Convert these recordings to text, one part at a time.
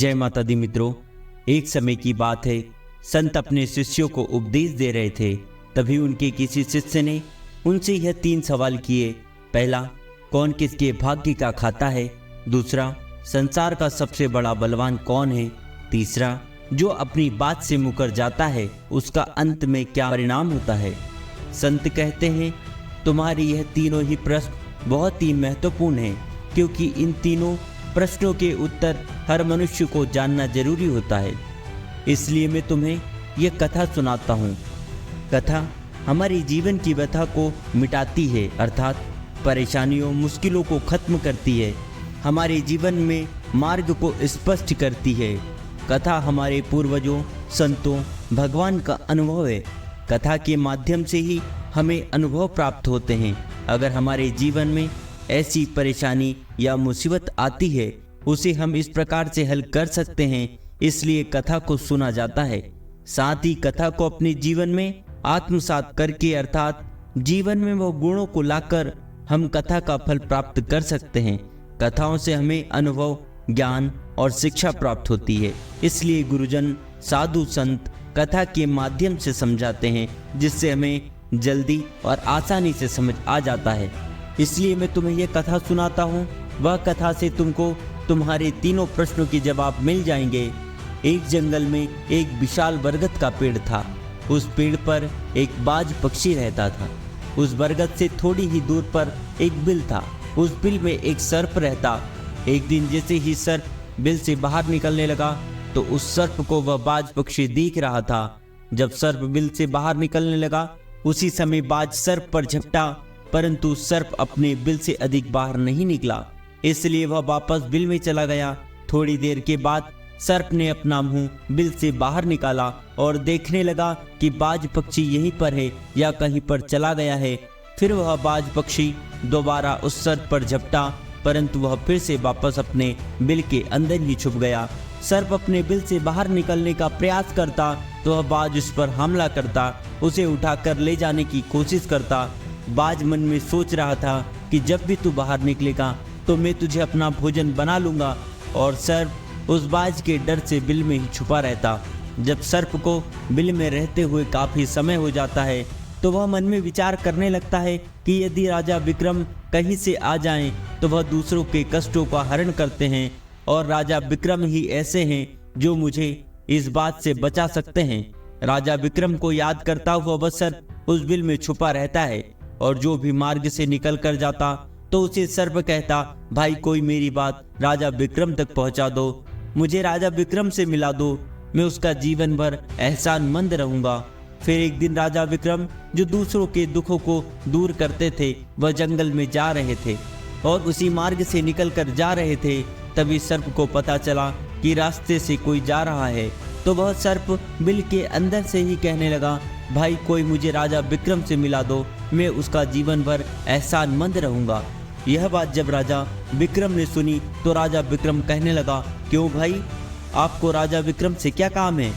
जय माता दी मित्रों। एक समय की बात है, संत अपने शिष्यों को उपदेश दे रहे थे। तभी उनके किसी शिष्य ने उनसे यह 3 सवाल किए। पहला, कौन किसके भाग्य का खाता है? दूसरा, संसार का सबसे बड़ा बलवान कौन है? तीसरा, जो अपनी बात से मुकर जाता है उसका अंत में क्या परिणाम होता है? संत कहते हैं, तुम्हारी यह तीनों ही प्रश्न बहुत ही महत्वपूर्ण हैं, क्योंकि इन तीनों प्रश्नों के उत्तर हर मनुष्य को जानना जरूरी होता है। इसलिए मैं तुम्हें यह कथा सुनाता हूँ। कथा हमारी जीवन की व्यथा को मिटाती है, अर्थात परेशानियों मुश्किलों को खत्म करती है, हमारे जीवन में मार्ग को स्पष्ट करती है। कथा हमारे पूर्वजों, संतों, भगवान का अनुभव है। कथा के माध्यम से ही हमें अनुभव प्राप्त होते हैं। अगर हमारे जीवन में ऐसी परेशानी या मुसीबत आती है, उसे हम इस प्रकार से हल कर सकते हैं, इसलिए कथा को सुना जाता है। साथ ही कथा को अपने जीवन में आत्मसात करके, अर्थात जीवन में वो गुणों को लाकर हम कथा का फल प्राप्त कर सकते हैं। कथाओं से हमें अनुभव, ज्ञान और शिक्षा प्राप्त होती है। इसलिए गुरुजन, साधु संत कथा के माध्यम से समझाते हैं, जिससे हमें जल्दी और आसानी से समझ आ जाता है। इसलिए मैं तुम्हें यह कथा सुनाता हूँ। वह कथा से तुमको तुम्हारे तीनों प्रश्नों के जवाब मिल जाएंगे। एक जंगल में एक विशाल बरगद का पेड़ था। उस पेड़ पर एक बाज पक्षी रहता था। उस बरगद से थोड़ी ही दूर पर एक बिल था। उस बिल में एक सर्प रहता। एक दिन जैसे ही सर्प बिल से बाहर निकलने लगा, तो उस सर्प को वह बाज पक्षी देख रहा था। जब सर्प बिल से बाहर निकलने लगा, उसी समय बाज सर्प पर झपटा, परंतु सर्प अपने बिल से अधिक बाहर नहीं निकला, इसलिए वह वापस बिल में चला गया। थोड़ी देर के बाद सर्प ने अपना मुंह बिल से बाहर निकाला और देखने लगा कि बाज पक्षी यहीं पर है या कहीं पर चला गया है। फिर वह बाज पक्षी दोबारा उस सर्प पर झपटा, परंतु वह फिर से वापस अपने बिल के अंदर ही छुप गया। सर्प अपने बिल से बाहर निकलने का प्रयास करता तो वह बाज उस पर हमला करता, उसे उठाकर ले जाने की कोशिश करता। बाज मन में सोच रहा था कि जब भी तू बाहर निकलेगा तो मैं तुझे अपना भोजन बना लूंगा, और सर्प उस बाज के डर से बिल में ही छुपा रहता। जब सर्प को बिल में रहते हुए काफी समय हो जाता है, तो वह मन में विचार करने लगता है कि यदि राजा विक्रम कहीं से आ जाएं, तो वह दूसरों के कष्टों का हरण करते हैं, और राजा विक्रम ही ऐसे हैं जो मुझे इस बात से बचा सकते हैं। राजा विक्रम को याद करता हुआ वह सर्प उस बिल में छुपा रहता है, और जो भी मार्ग से निकल कर जाता तो उसे सर्प कहता, भाई कोई मेरी बात राजा विक्रम तक पहुंचा दो, मुझे राजा विक्रम से मिला दो, मैं उसका जीवन भर एहसानमंद रहूंगा। फिर एक दिन राजा विक्रम, जो दूसरों के दुखों को दूर करते थे, वह जंगल में जा रहे थे और उसी मार्ग से निकल कर जा रहे थे। तभी सर्प को पता चला कि रास्ते से कोई जा रहा है, तो वह सर्प बिल के अंदर से ही कहने लगा, भाई कोई मुझे राजा विक्रम से मिला दो, मैं उसका जीवन भर एहसानमंद रहूंगा। यह बात जब राजा विक्रम ने सुनी तो राजा विक्रम कहने लगा, क्यों भाई, आपको राजा विक्रम से क्या काम है?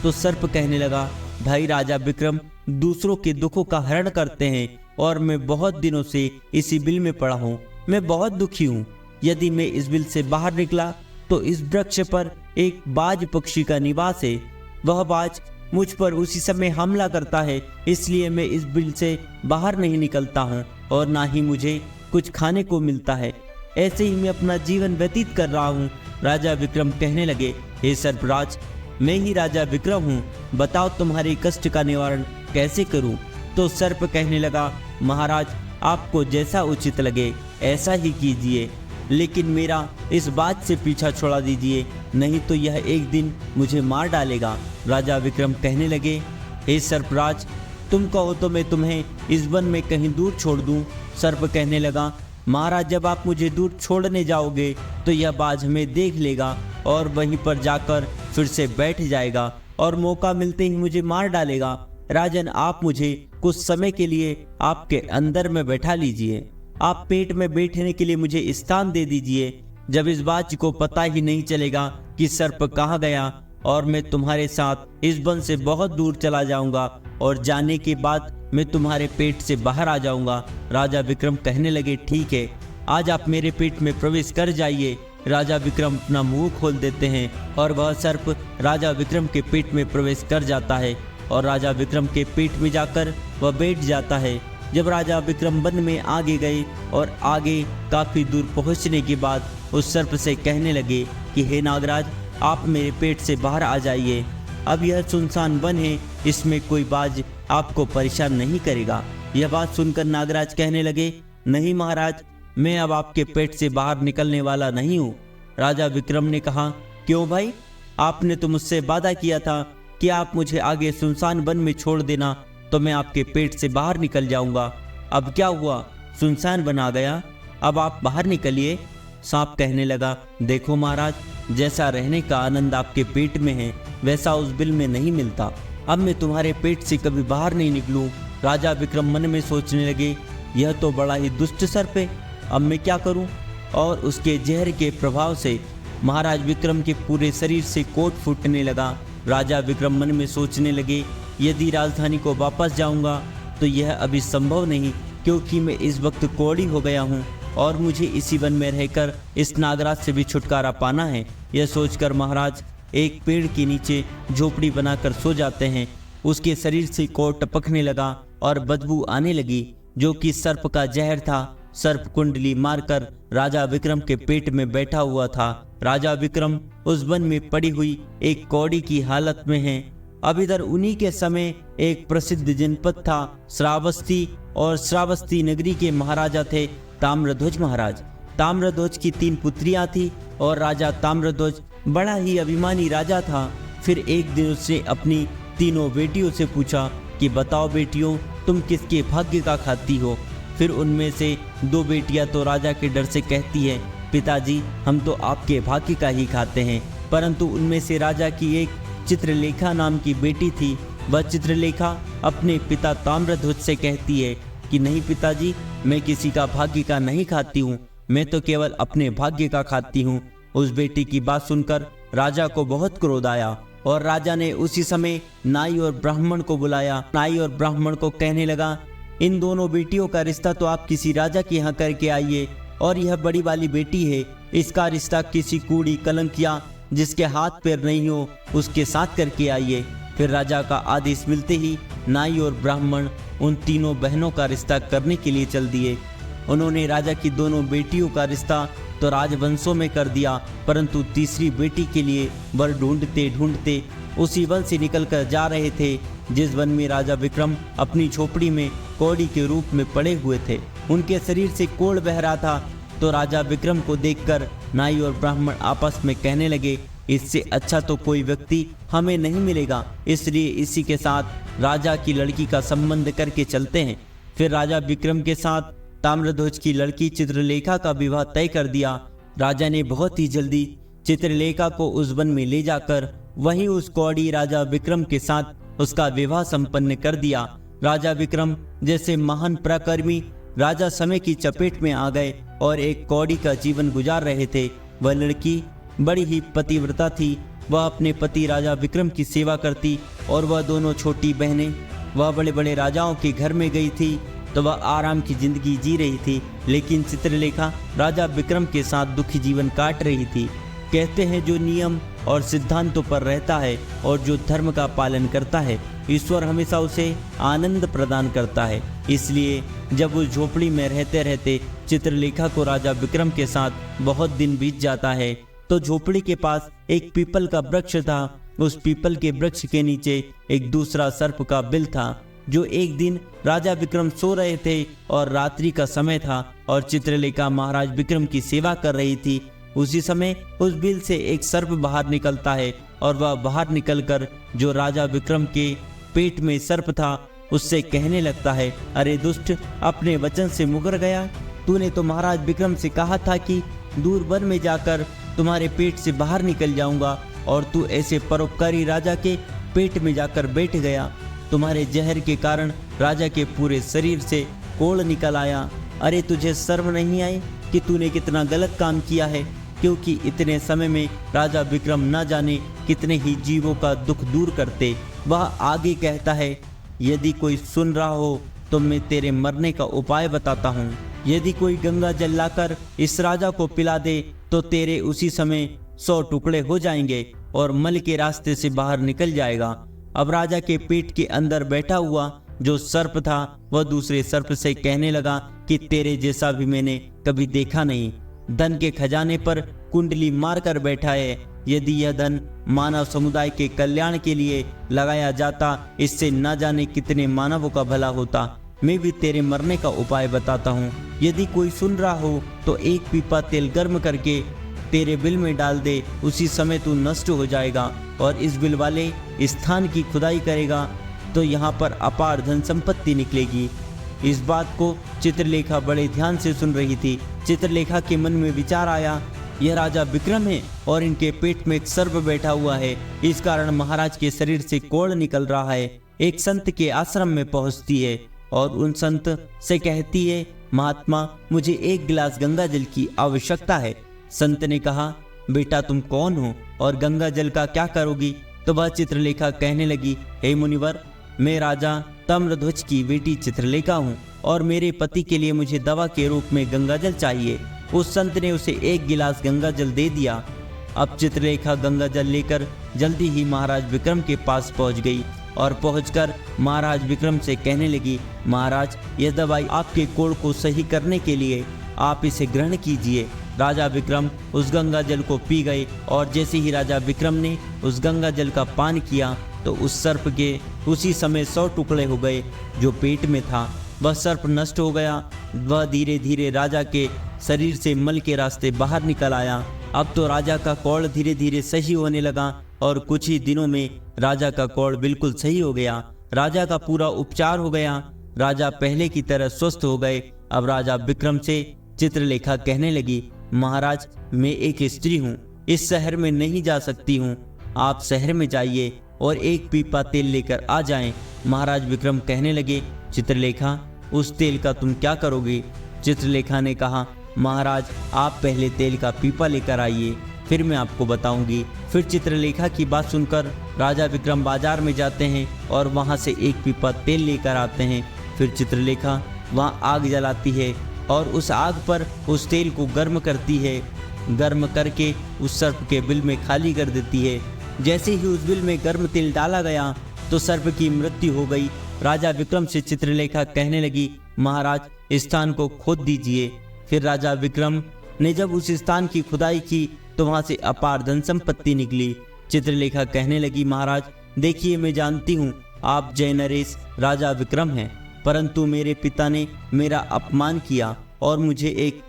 तो सर्प कहने लगा, भाई राजा विक्रम दूसरों के दुखों का हरण करते हैं, और मैं बहुत दिनों से इसी बिल में पड़ा हूँ, मैं बहुत दुखी हूँ। यदि मैं इस बिल से बाहर निकला तो इस वृक्ष पर एक बाज पक्षी का निवास है। वह बाज मुझ पर उसी समय हमला करता है, इसलिए मैं इस बिल से बाहर नहीं निकलता हूँ, और ना ही मुझे कुछ खाने को मिलता है। ऐसे ही मैं अपना जीवन व्यतीत कर रहा हूँ। राजा विक्रम कहने लगे, हे सर्पराज, मैं ही राजा विक्रम हूँ, बताओ तुम्हारे कष्ट का निवारण कैसे करूँ? तो सर्प कहने लगा, महाराज आपको जैसा उचित लगे ऐसा ही कीजिए, लेकिन मेरा इस बात से पीछा छुड़ा दीजिए, नहीं तो यह एक दिन मुझे मार डालेगा। राजा विक्रम कहने लगे, हे सर्पराज, तुम कहो तो मैं तुम्हें इस वन में कहीं दूर छोड़ दूं। सर्प कहने लगा, महाराज जब आप मुझे दूर छोड़ने जाओगे तो यह बाज हमें देख लेगा और वहीं पर जाकर फिर से बैठ जाएगा और मौका मिलते ही मुझे मार डालेगा। राजन, आप मुझे कुछ समय के लिए आपके अंदर में बैठा लीजिए, आप पेट में बैठने के लिए मुझे स्थान दे दीजिए। जब इस बात को पता ही नहीं चलेगा कि सर्प कहाँ गया, और मैं तुम्हारे साथ इस वन से बहुत दूर चला जाऊंगा, और जाने के बाद मैं तुम्हारे पेट से बाहर आ जाऊंगा। राजा विक्रम कहने लगे, ठीक है, आज आप मेरे पेट में प्रवेश कर जाइए राजा विक्रम अपना मुंह खोल देते हैं और वह सर्प राजा विक्रम के पेट में प्रवेश कर जाता है और राजा विक्रम के पेट में जाकर वह बैठ जाता है। जब राजा विक्रम वन में आगे गए और आगे काफी दूर पहुंचने के बाद उस सर्प से कहने लगे कि हे नागराज, आप मेरे पेट से बाहर आ जाइए। अब यह सुनसान वन है, इसमें कोई बाज आपको परेशान नहीं करेगा। यह बात सुनकर नागराज कहने लगे, नहीं महाराज, मैं अब आपके पेट से बाहर निकलने वाला नहीं हूँ। राजा विक्रम ने कहा, क्यों भाई? आपने तो मुझसे वादा किया था कि आप मुझे आगे सुनसान वन में छोड़ देना तो मैं आपके पेट से बाहर निकल जाऊंगा। अब क्या हुआ? सुनसान वन आ गया, अब आप बाहर निकलिए। सांप कहने लगा, देखो महाराज, जैसा रहने का आनंद आपके पेट में है वैसा उस बिल में नहीं मिलता। अब मैं तुम्हारे पेट से कभी बाहर नहीं निकलूं। राजा विक्रम मन में सोचने लगे, यह तो बड़ा ही दुष्ट सर्प है, अब मैं क्या करूं? और उसके जहर के प्रभाव से महाराज विक्रम के पूरे शरीर से कोट फूटने लगा। राजा विक्रम मन में सोचने लगे, यदि राजधानी को वापस जाऊंगा तो यह अभी संभव नहीं, क्योंकि मैं इस वक्त कोड़ी हो गया हूं और मुझे इसी वन में रहकर इस नागराज से भी छुटकारा पाना है। यह सोचकर महाराज एक पेड़ के नीचे झोपड़ी बनाकर सो जाते हैं। उसके शरीर से कोट टपकने लगा और बदबू आने लगी, जो कि सर्प का जहर था। सर्प कुंडली मारकर राजा विक्रम के पेट में बैठा हुआ था। राजा विक्रम उस वन में पड़ी हुई एक कौड़ी की हालत में है। अब इधर उन्हीं के समय एक प्रसिद्ध जनपद था श्रावस्ती, और श्रावस्ती नगरी के महाराजा थे ताम्रध्वज महाराज। ताम्रध्वज की 3 पुत्रियां थी और राजा ताम्रध्वज बड़ा ही अभिमानी राजा था। फिर एक दिन उसने अपनी 3 बेटियों से पूछा कि बताओ बेटियों, तुम किसके भाग्य का खाती हो? फिर उनमें से 2 बेटियां तो राजा के डर से कहती है, पिताजी, हम तो आपके भाग्य का ही खाते हैं। परंतु उनमें से राजा की एक चित्रलेखा नाम की बेटी थी। वह चित्रलेखा अपने पिता ताम्रध्वज से कहती है कि नहीं पिताजी, मैं किसी का भाग्य का नहीं खाती हूँ, मैं तो केवल अपने भाग्य का खाती हूँ। उस बेटी की बात सुनकर राजा को बहुत क्रोध आया और राजा ने उसी समय नाई और ब्राह्मण को बुलाया। नाई और ब्राह्मण को कहने लगा, इन दोनों बेटियों का रिश्ता तो आप किसी राजा के यहाँ करके आइए, और यह बड़ी वाली बेटी है, इसका रिश्ता किसी कूड़ी कलंकिया जिसके हाथ पैर नहीं हो उसके साथ करके आइए। फिर राजा का आदेश मिलते ही नाई और ब्राह्मण उन 3 बहनों का रिश्ता करने के लिए चल दिए। उन्होंने राजा की दोनों बेटियों का रिश्ता तो राजवंशों में कर दिया, परंतु तीसरी बेटी के लिए वर ढूंढते ढूंढते उसी वन से निकल कर जा रहे थे जिस वन में राजा विक्रम अपनी झोपड़ी में कौड़ी के रूप में पड़े हुए थे। उनके शरीर से कोड़ बह रहा था। तो राजा विक्रम को देखकर नाई और ब्राह्मण आपस में कहने लगे, इससे अच्छा तो कोई व्यक्ति हमें नहीं मिलेगा, इसलिए इसी के साथ राजा की लड़की का संबंध करके चलते हैं। फिर राजा विक्रम के साथ ताम्रध्वज की लड़की चित्रलेखा का विवाह तय कर दिया। राजा ने बहुत ही जल्दी चित्रलेखा को उस वन में ले जाकर वहीं उस कौड़ी राजा विक्रम के साथ उसका विवाह संपन्न कर दिया। राजा विक्रम जैसे महान पराक्रमी राजा समय की चपेट में आ गए और एक कौड़ी का जीवन गुजार रहे थे। वह लड़की बड़ी ही पतिव्रता थी। वह अपने पति राजा विक्रम की सेवा करती और वह दोनों छोटी बहनें वह बड़े बड़े राजाओं के घर में गई थी तो वह आराम की जिंदगी जी रही थी, लेकिन चित्रलेखा राजा विक्रम के साथ दुखी जीवन काट रही थी। कहते हैं जो नियम और सिद्धांतों पर रहता है और जो धर्म का पालन करता है, ईश्वर हमेशा उसे आनंद प्रदान करता है। इसलिए जब उस झोपड़ी में रहते रहते चित्रलेखा को राजा विक्रम के साथ बहुत दिन बीत जाता है तो झोपड़ी के पास एक पीपल का वृक्ष था। उस पीपल के वृक्ष के नीचे एक दूसरा सर्प का बिल था। जो एक दिन राजा विक्रम सो रहे थे और रात्रि का समय था और चित्रलेखा महाराज विक्रम की सेवा कर रही थी। उसी समय उस बिल से एक सर्प बाहर निकलता है और वह बाहर निकलकर जो राजा विक्रम के पेट में सर्प था उससे कहने लगता है, अरे दुष्ट, अपने वचन से मुकर गया। तूने तो महाराज विक्रम से कहा था कि दूर वन में जाकर तुम्हारे पेट से बाहर निकल जाऊंगा और तू ऐसे परोपकारी राजा के पेट में जाकर बैठ गया। तुम्हारे जहर के कारण राजा के पूरे शरीर से कोड़ निकल आया। अरे तुझे शर्म नहीं आई कि तूने कितना गलत काम किया है, क्योंकि इतने समय में राजा विक्रम न जाने कितने ही जीवों का दुख दूर करते। वह आगे कहता है, यदि कोई सुन रहा हो तो मैं तेरे मरने का उपाय बताता हूँ। यदि कोई गंगा जल लाकर इस राजा को पिला दे तो तेरे उसी समय 100 टुकड़े हो जाएंगे और मल के रास्ते से बाहर निकल जाएगा। अब राजा के पेट के अंदर बैठा हुआ जो सर्प था वह दूसरे सर्प से कहने लगा कि तेरे जैसा भी मैंने कभी देखा नहीं। धन के खजाने पर कुंडली मारकर बैठा है। यदि यह धन मानव समुदाय के कल्याण के लिए लगाया जाता, इससे न जाने कितने मानवों का भला होता। मैं भी तेरे मरने का उपाय बताता हूँ। यदि कोई सुन रहा हो तो एक पीपा तेल गर्म करके तेरे बिल में डाल दे, उसी समय तू नष्ट हो जाएगा। और इस बिल वाले स्थान की खुदाई करेगा तो यहाँ पर अपार धन संपत्ति निकलेगी। इस बात को चित्रलेखा बड़े ध्यान से सुन रही थी। चित्रलेखा के मन में विचार आया, यह राजा विक्रम है और इनके पेट में एक सर्प बैठा हुआ है। इस कारण महाराज के शरीर से कोढ़ निकल रहा है। एक संत के आश्रम में पहुंचती है और उन संत से कहती है, महात्मा मुझे एक गिलास गंगा जल की आवश्यकता है। संत ने कहा, बेटा तुम कौन हो और गंगा जल का क्या करोगी? तो वह चित्रलेखा कहने लगी, हे मुनिवर, मैं राजा ताम्रध्वज की बेटी चित्रलेखा हूँ और मेरे पति के लिए मुझे दवा के रूप में गंगा जल चाहिए। उस संत ने उसे एक गिलास गंगा जल दे दिया। अब चित्रलेखा गंगा जल लेकर जल्दी ही महाराज विक्रम के पास पहुंच गई और पहुंचकर महाराज विक्रम से कहने लगी, महाराज यह दवाई आपके कोढ़ को सही करने के लिए, आप इसे ग्रहण कीजिए। राजा विक्रम उस गंगा जल को पी गए और जैसे ही राजा विक्रम ने उस गंगा जल का पान किया तो उस सर्प के उसी समय 100 टुकड़े हो गए जो पेट में था। वह सर्प नष्ट हो गया। वह धीरे धीरे राजा के शरीर से मल के रास्ते बाहर निकल आया। अब तो राजा का कोढ़ धीरे धीरे सही होने लगा और कुछ ही दिनों में राजा का कोढ़ बिल्कुल सही हो गया। राजा का पूरा उपचार हो गया। राजा पहले की तरह स्वस्थ हो गए। अब राजा विक्रम से चित्रलेखा कहने लगी, महाराज मैं एक स्त्री हूँ, इस शहर में नहीं जा सकती हूँ। आप शहर में जाइए और एक पीपा तेल लेकर आ जाएं। महाराज विक्रम कहने लगे, चित्रलेखा उस तेल का तुम क्या करोगे? चित्रलेखा ने कहा, महाराज आप पहले तेल का पीपा लेकर आइए, फिर मैं आपको बताऊंगी। फिर चित्रलेखा की बात सुनकर राजा विक्रम बाजार में जाते हैं और वहां से एक पीपा तेल लेकर आते हैं। फिर चित्रलेखा वहां आग जलाती है और उस आग पर उस तेल को गर्म करती है। गर्म करके उस सर्प के बिल में खाली कर देती है। जैसे ही उस बिल में गर्म तेल डाला गया तो सर्प की मृत्यु हो गई। राजा विक्रम से चित्रलेखा कहने लगी, महाराज इस स्थान को खोद दीजिए। फिर राजा विक्रम ने जब उस स्थान की खुदाई की तो वहां से अपार धन संपत्ति निकली। चित्रलेखा कहने लगी, महाराज देखिए मैं जानती हूँ आप जय नरेश राजा विक्रम हैं, परंतु मेरे पिता ने मेरा अपमान किया और मुझे एक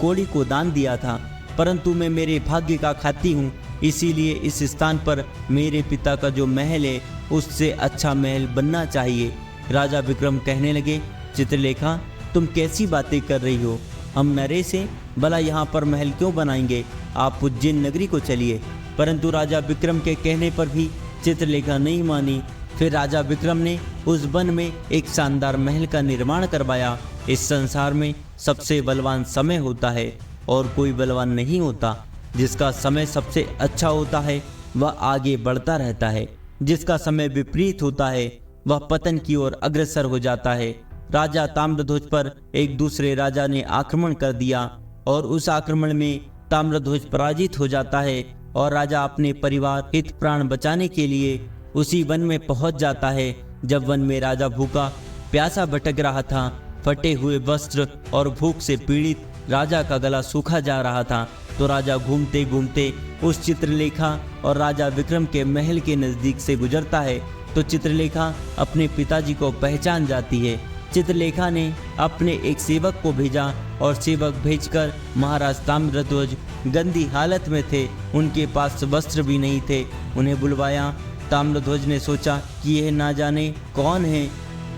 कोड़ी को दान दिया था, परंतु मैं मेरे भाग्य का खाती हूँ, इसीलिए इस स्थान पर मेरे पिता का जो महल है उससे अच्छा महल बनना चाहिए। राजा विक्रम कहने लगे, चित्रलेखा तुम कैसी बातें कर रही हो? हम नरेश हैं, भला यहाँ पर महल क्यों बनाएंगे? आप उज्जैन नगरी को चलिए। परंतु राजा विक्रम के कहने पर भी चित्रलेखा नहीं मानी। फिर राजा विक्रम ने उस वन में एक शानदार महल का निर्माण करवाया। इस संसार में सबसे बलवान समय होता है और कोई बलवान नहीं होता। जिसका समय सबसे अच्छा होता है वह आगे बढ़ता रहता है, जिसका समय विपरीत होता है वह पतन की ओर अग्रसर हो जाता है। राजा ताम्रध्वज पर एक दूसरे राजा ने आक्रमण कर दिया और उस आक्रमण में ताम्रध्वज पराजित हो जाता है और राजा अपने परिवार हित प्राण बचाने के लिए उसी वन में पहुंच जाता है। जब वन में राजा भूखा प्यासा भटक रहा था, फटे हुए वस्त्र और भूख से पीड़ित राजा का गला सूखा जा रहा था, तो राजा घूमते घूमते उस चित्रलेखा और राजा विक्रम के महल के नजदीक से गुजरता है। तो चित्रलेखा अपने पिताजी को पहचान जाती है। चित्रलेखा ने अपने एक सेवक को भेजा और सेवक भेजकर महाराज ताम्रध्वज गंदी हालत में थे, उनके पास वस्त्र भी नहीं थे, उन्हें बुलवाया। ताम्रध्वज ने सोचा कि यह ना जाने कौन है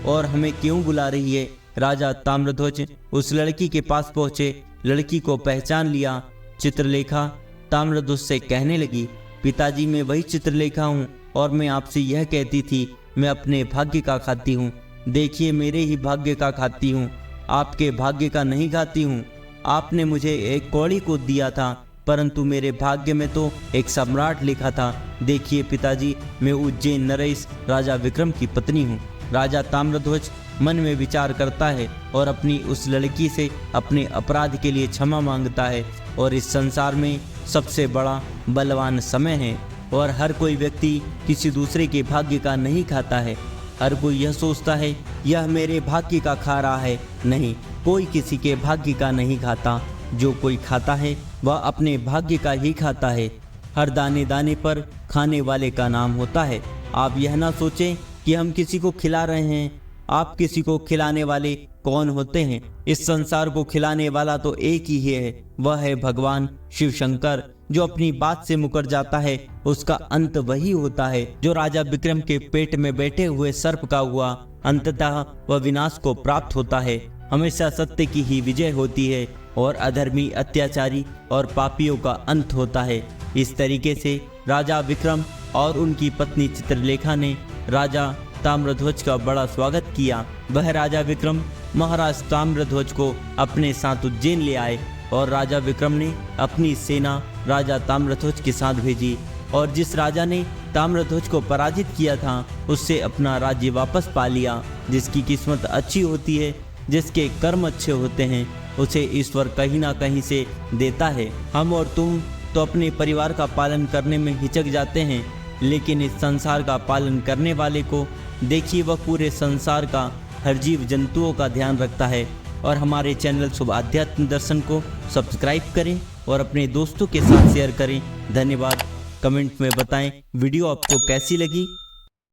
और हमें क्यों बुला रही है। राजा ताम्रध्वज उस लड़की के पास पहुंचे, लड़की को पहचान लिया। चित्रलेखा ताम्रध्वज से कहने लगी, पिताजी मैं वही चित्रलेखा हूँ और मैं आपसे यह कहती थी मैं अपने भाग्य का खाती हूँ। देखिए मेरे ही भाग्य का खाती हूँ, आपके भाग्य का नहीं खाती हूँ। आपने मुझे एक कौड़ी को दिया था, परंतु मेरे भाग्य में तो एक सम्राट लिखा था। देखिए पिताजी मैं उज्जैन नरेश राजा विक्रम की पत्नी हूँ। राजा ताम्रध्वज मन में विचार करता है और अपनी उस लड़की से अपने अपराध के लिए क्षमा मांगता है। और इस संसार में सबसे बड़ा बलवान समय है और हर कोई व्यक्ति किसी दूसरे के भाग्य का नहीं खाता है। हर कोई यह सोचता है यह मेरे भाग्य का खा रहा है। नहीं, कोई किसी के भाग्य का नहीं खाता। जो कोई खाता है वह अपने भाग्य का ही खाता है। हर दाने दाने पर खाने वाले का नाम होता है। आप यह ना सोचें कि हम किसी को खिला रहे हैं। आप किसी को खिलाने वाले कौन होते हैं? इस संसार को खिलाने वाला तो एक ही है, वह है भगवान शिव शंकर। जो अपनी बात से मुकर जाता है उसका अंत वही होता है। जो राजा विक्रम के पेट में बैठे हुए सर्प का हुआ, अंततः वह विनाश को प्राप्त होता है। हमेशा सत्य की ही विजय होती है और अधर्मी, अत्याचारी और पापियों का अंत होता है। इस तरीके से राजा विक्रम और उनकी पत्नी चित्रलेखा ने राजा ताम्रध्वज का बड़ा स्वागत किया। वह राजा विक्रम महाराज ताम्रध्वज को अपने साथ उज्जैन ले आए और राजा विक्रम ने अपनी सेना राजा ताम्रध्वज के साथ भेजी। और जिस राजा ने ताम्रध्वज को पराजित किया था उससे अपना राज्य वापस पा लिया। जिसकी किस्मत अच्छी होती है, जिसके कर्म अच्छे होते हैं, उसे ईश्वर कहीं ना कहीं से देता है। हम और तुम तो अपने परिवार का पालन करने में हिचक जाते हैं, लेकिन इस संसार का पालन करने वाले को देखिए, वह पूरे संसार का हर जीव जंतुओं का ध्यान रखता है। और हमारे चैनल शुभ आध्यात्म दर्शन को सब्सक्राइब करें और अपने दोस्तों के साथ शेयर करें। धन्यवाद। कमेंट में बताएं वीडियो आपको कैसी लगी।